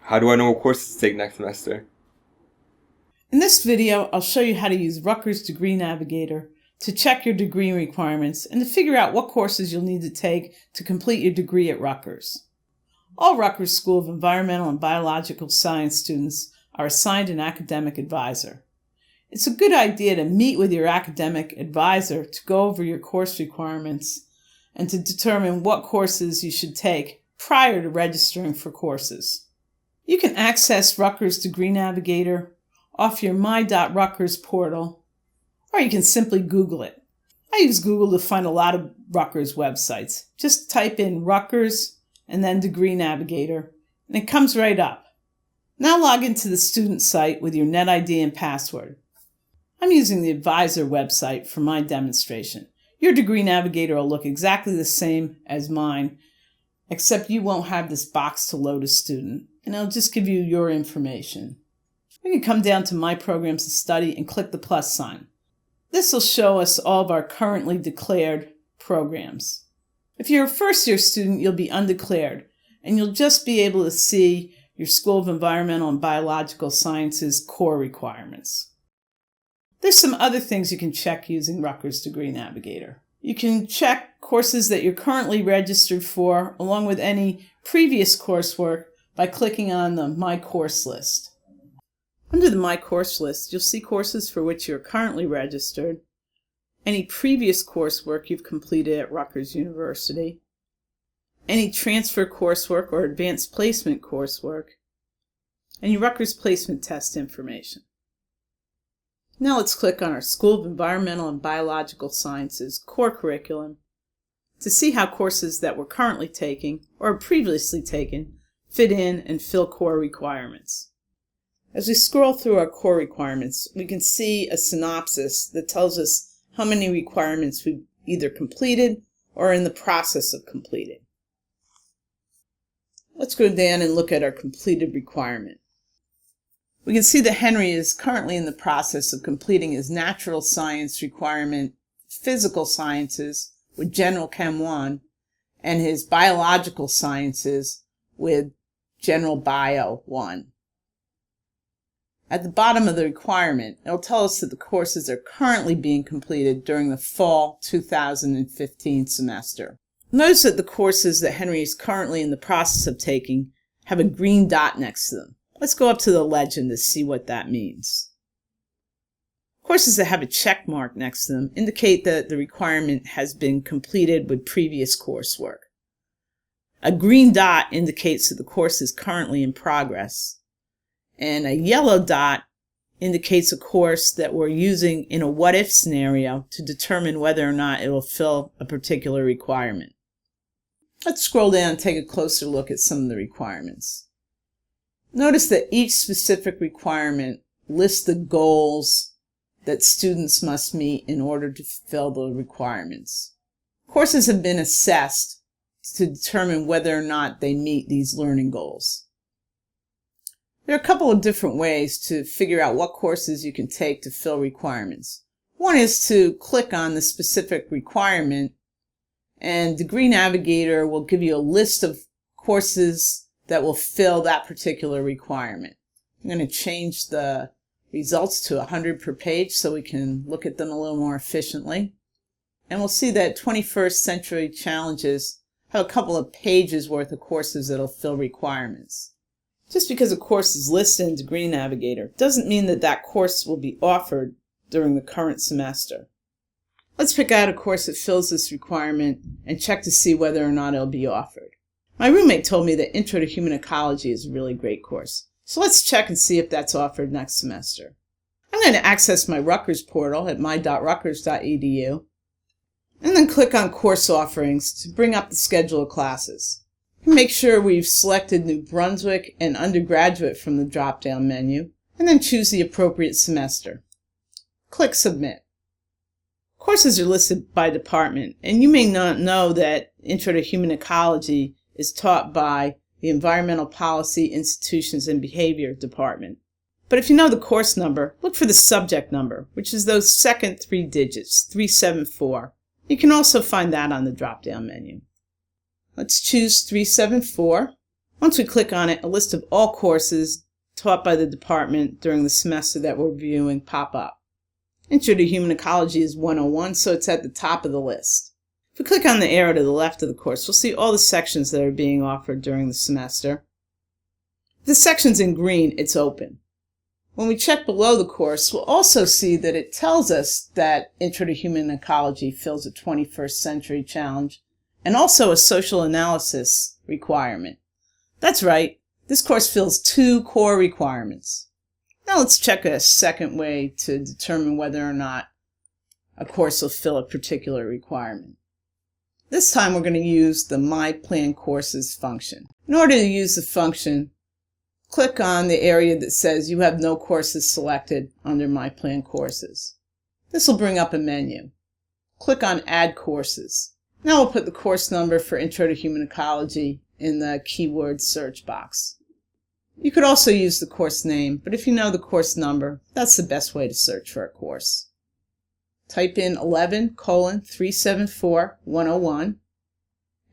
How do I know what courses to take next semester? In this video, I'll show you how to use Rutgers Degree Navigator to check your degree requirements and to figure out what courses you'll need to take to complete your degree at Rutgers. All Rutgers School of Environmental and Biological Science students are assigned an academic advisor. It's a good idea to meet with your academic advisor to go over your course requirements and to determine what courses you should take prior to registering for courses. You can access Rutgers Degree Navigator off your my.rutgers portal, or you can simply Google it. I use Google to find a lot of Rutgers websites. Just type in Rutgers and then Degree Navigator, and it comes right up. Now log into the student site with your NetID and password. I'm using the advisor website for my demonstration. Your Degree Navigator will look exactly the same as mine, except you won't have this box to load a student, and it'll just give you your information. We can come down to My Programs to Study and click the plus sign. This will show us all of our currently declared programs. If you're a first-year student, you'll be undeclared, and you'll just be able to see your School of Environmental and Biological Sciences core requirements. There's some other things you can check using Rutgers Degree Navigator. You can check courses that you're currently registered for, along with any previous coursework, by clicking on the My Course list. Under the My Course list, you'll see courses for which you're currently registered, any previous coursework you've completed at Rutgers University, any transfer coursework or advanced placement coursework, and your Rutgers placement test information. Now let's click on our School of Environmental and Biological Sciences core curriculum to see how courses that we're currently taking or previously taken fit in and fill core requirements. As we scroll through our core requirements, we can see a synopsis that tells us how many requirements we've either completed or are in the process of completing. Let's go down and look at our completed requirement. We can see that Henry is currently in the process of completing his natural science requirement, physical sciences with General Chem 1, and his biological sciences with General Bio 1. At the bottom of the requirement, it'll tell us that the courses are currently being completed during the fall 2015 semester. Notice that the courses that Henry is currently in the process of taking have a green dot next to them. Let's go up to the legend to see what that means. Courses that have a check mark next to them indicate that the requirement has been completed with previous coursework. A green dot indicates that the course is currently in progress, and a yellow dot indicates a course that we're using in a what-if scenario to determine whether or not it will fill a particular requirement. Let's scroll down and take a closer look at some of the requirements. Notice that each specific requirement lists the goals that students must meet in order to fulfill the requirements. Courses have been assessed to determine whether or not they meet these learning goals. There are a couple of different ways to figure out what courses you can take to fill requirements. One is to click on the specific requirement, and Degree Navigator will give you a list of courses that will fill that particular requirement. I'm going to change the results to 100 per page so we can look at them a little more efficiently. And we'll see that 21st Century Challenges have a couple of pages worth of courses that will fill requirements. Just because a course is listed in Degree Navigator doesn't mean that that course will be offered during the current semester. Let's pick out a course that fills this requirement and check to see whether or not it'll be offered. My roommate told me that Intro to Human Ecology is a really great course. So let's check and see if that's offered next semester. I'm going to access my Rutgers portal at my.rutgers.edu and then click on Course Offerings to bring up the schedule of classes. Make sure we've selected New Brunswick and Undergraduate from the drop-down menu, and then choose the appropriate semester. Click Submit. Courses are listed by department, and you may not know that Intro to Human Ecology is taught by the Environmental Policy, Institutions, and Behavior Department. But if you know the course number, look for the subject number, which is those second 3 digits, 374. You can also find that on the drop-down menu. Let's choose 374, Once we click on it, a list of all courses taught by the department during the semester that we're reviewing pop up. Intro to Human Ecology is 101, so it's at the top of the list. If we click on the arrow to the left of the course, we'll see all the sections that are being offered during the semester. If the section's in green, it's open. When we check below the course, we'll also see that it tells us that Intro to Human Ecology fills a 21st century challenge and also a social analysis requirement. That's right, this course fills 2 core requirements. Now let's check a second way to determine whether or not a course will fill a particular requirement. This time we're going to use the My Plan Courses function. In order to use the function, click on the area that says you have no courses selected under My Plan Courses. This will bring up a menu. Click on Add Courses. Now we'll put the course number for Intro to Human Ecology in the keyword search box. You could also use the course name, but if you know the course number, that's the best way to search for a course. Type in 11:374-101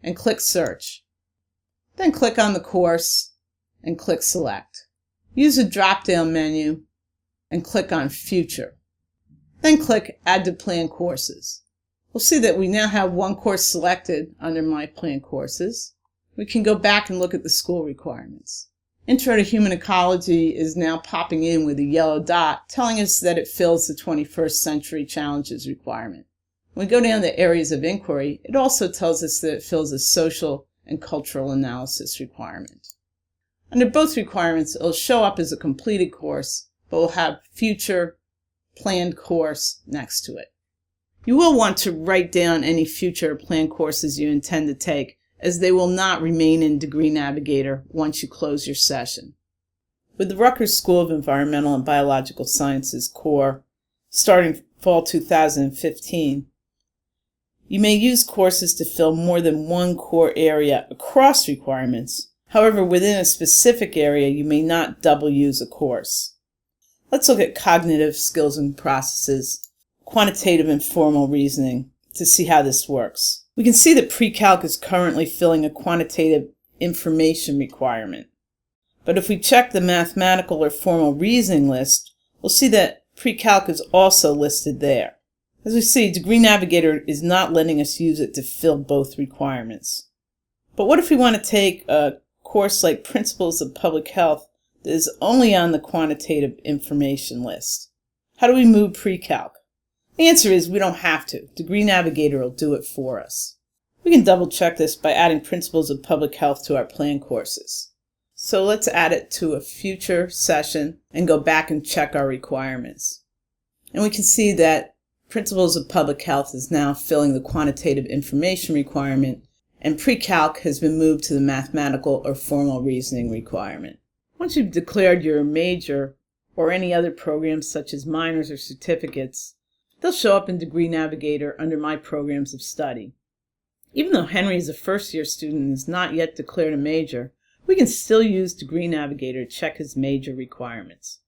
and click Search. Then click on the course and click Select. Use the drop-down menu and click on Future. Then click Add to Plan Courses. We'll see that we now have one course selected under My Plan Courses. We can go back and look at the school requirements. Intro to Human Ecology is now popping in with a yellow dot, telling us that it fills the 21st century challenges requirement. When we go down to areas of inquiry, it also tells us that it fills a social and cultural analysis requirement. Under both requirements, it will show up as a completed course, but will have future planned course next to it. You will want to write down any future planned courses you intend to take, as they will not remain in Degree Navigator once you close your session. With the Rutgers School of Environmental and Biological Sciences Core, starting fall 2015, you may use courses to fill more than one core area across requirements. However, within a specific area, you may not double use a course. Let's look at cognitive skills and processes, quantitative and formal reasoning, to see how this works. We can see that pre-calc is currently filling a quantitative information requirement. But if we check the mathematical or formal reasoning list, we'll see that pre-calc is also listed there. As we see, Degree Navigator is not letting us use it to fill both requirements. But what if we want to take a course like Principles of Public Health that is only on the quantitative information list? How do we move pre-calc? The answer is we don't have to. Degree Navigator will do it for us. We can double check this by adding Principles of Public Health to our plan courses. So let's add it to a future session and go back and check our requirements. And we can see that Principles of Public Health is now filling the quantitative information requirement, and pre-calc has been moved to the mathematical or formal reasoning requirement. Once you've declared your major or any other programs such as minors or certificates, they'll show up in Degree Navigator under My Programs of Study. Even though Henry is a first-year student and has not yet declared a major, we can still use Degree Navigator to check his major requirements.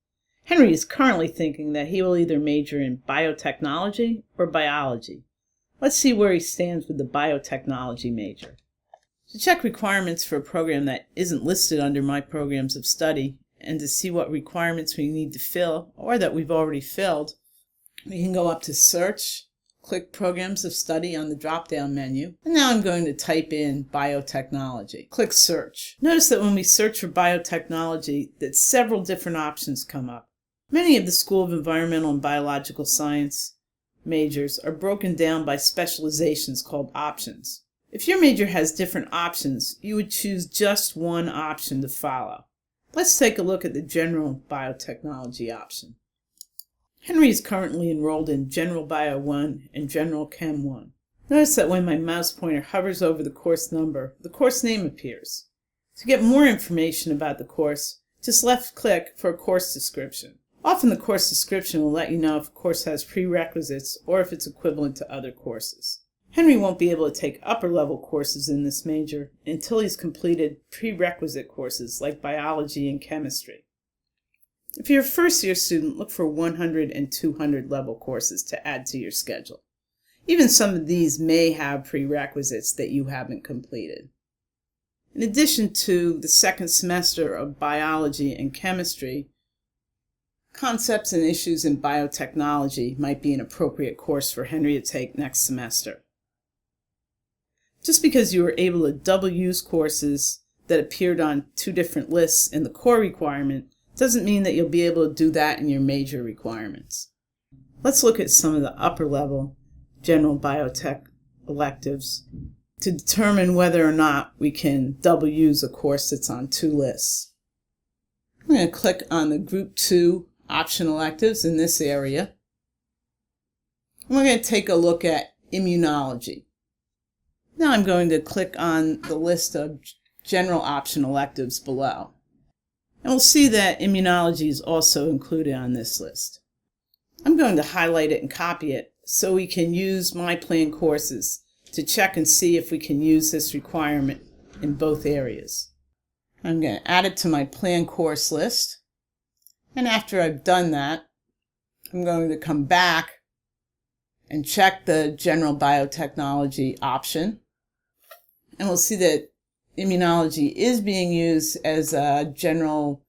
Henry is currently thinking that he will either major in biotechnology or biology. Let's see where he stands with the biotechnology major. To check requirements for a program that isn't listed under My Programs of Study, and to see what requirements we need to fill or that we've already filled, we can go up to Search, click Programs of Study on the drop-down menu, and now I'm going to type in biotechnology. Click Search. Notice that when we search for biotechnology, that several different options come up. Many of the School of Environmental and Biological Science majors are broken down by specializations called options. If your major has different options, you would choose just one option to follow. Let's take a look at the General Biotechnology option. Henry is currently enrolled in General Bio 1 and General Chem 1. Notice that when my mouse pointer hovers over the course number, the course name appears. To get more information about the course, just left-click for a course description. Often the course description will let you know if a course has prerequisites or if it's equivalent to other courses. Henry won't be able to take upper-level courses in this major until he's completed prerequisite courses like biology and chemistry. If you're a first-year student, look for 100 and 200 level courses to add to your schedule. Even some of these may have prerequisites that you haven't completed. In addition to the second semester of biology and chemistry, concepts and issues in biotechnology might be an appropriate course for Henry to take next semester. Just because you were able to double use courses that appeared on 2 different lists in the core requirement doesn't mean that you'll be able to do that in your major requirements. Let's look at some of the upper level general biotech electives to determine whether or not we can double use a course that's on 2 lists. I'm going to click on the Group 2 option electives in this area. And we're going to take a look at immunology. Now I'm going to click on the list of general option electives below. And we'll see that immunology is also included on this list. I'm going to highlight it and copy it so we can use my planned courses to check and see if we can use this requirement in both areas. I'm going to add it to my planned course list. And after I've done that, I'm going to come back and check the general biotechnology option. And we'll see that immunology is being used as a general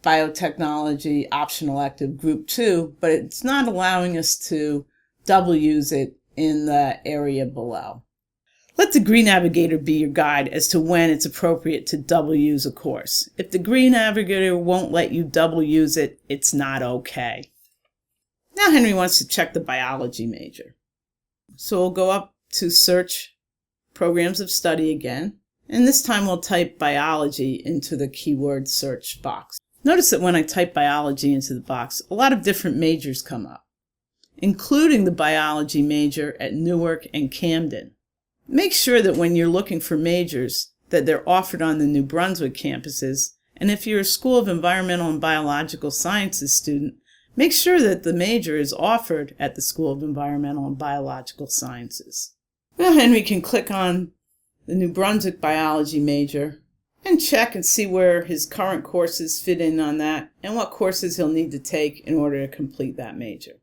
biotechnology option elective Group 2, but it's not allowing us to double use it in the area below. Let Degree Navigator be your guide as to when it's appropriate to double use a course. If Degree Navigator won't let you double use it, it's not okay. Now Henry wants to check the biology major. So we'll go up to Search Programs of Study again, and this time we'll type biology into the keyword search box. Notice that when I type biology into the box, a lot of different majors come up, including the biology major at Newark and Camden. Make sure that when you're looking for majors that they're offered on the New Brunswick campuses, and if you're a School of Environmental and Biological Sciences student, make sure that the major is offered at the School of Environmental and Biological Sciences. Now Henry can click on the New Brunswick biology major and check and see where his current courses fit in on that and what courses he'll need to take in order to complete that major.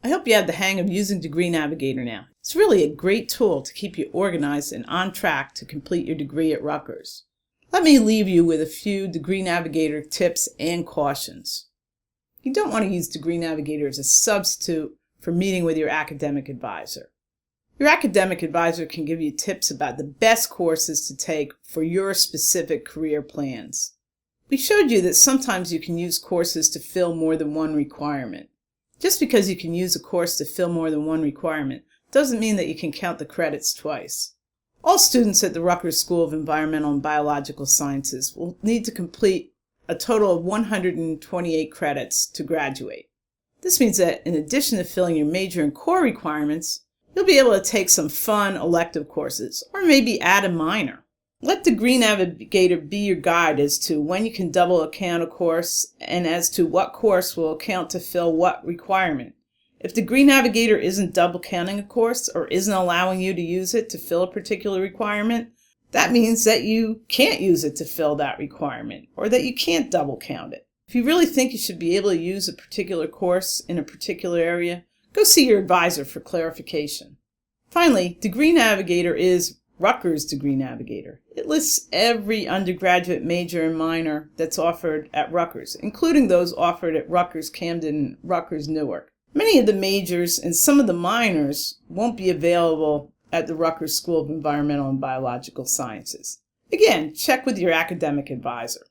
I hope you have the hang of using Degree Navigator now. It's really a great tool to keep you organized and on track to complete your degree at Rutgers. Let me leave you with a few Degree Navigator tips and cautions. You don't want to use Degree Navigator as a substitute for meeting with your academic advisor. Your academic advisor can give you tips about the best courses to take for your specific career plans. We showed you that sometimes you can use courses to fill more than one requirement. Just because you can use a course to fill more than one requirement doesn't mean that you can count the credits twice. All students at the Rutgers School of Environmental and Biological Sciences will need to complete a total of 128 credits to graduate. This means that in addition to filling your major and core requirements, you'll be able to take some fun elective courses, or maybe add a minor. Let Degree Navigator be your guide as to when you can double account a course and as to what course will account to fill what requirement. If Degree Navigator isn't double counting a course or isn't allowing you to use it to fill a particular requirement, that means that you can't use it to fill that requirement or that you can't double count it. If you really think you should be able to use a particular course in a particular area, go see your advisor for clarification. Finally, Degree Navigator is Rutgers Degree Navigator. It lists every undergraduate major and minor that's offered at Rutgers, including those offered at Rutgers Camden and Rutgers Newark. Many of the majors and some of the minors won't be available at the Rutgers School of Environmental and Biological Sciences. Again, check with your academic advisor.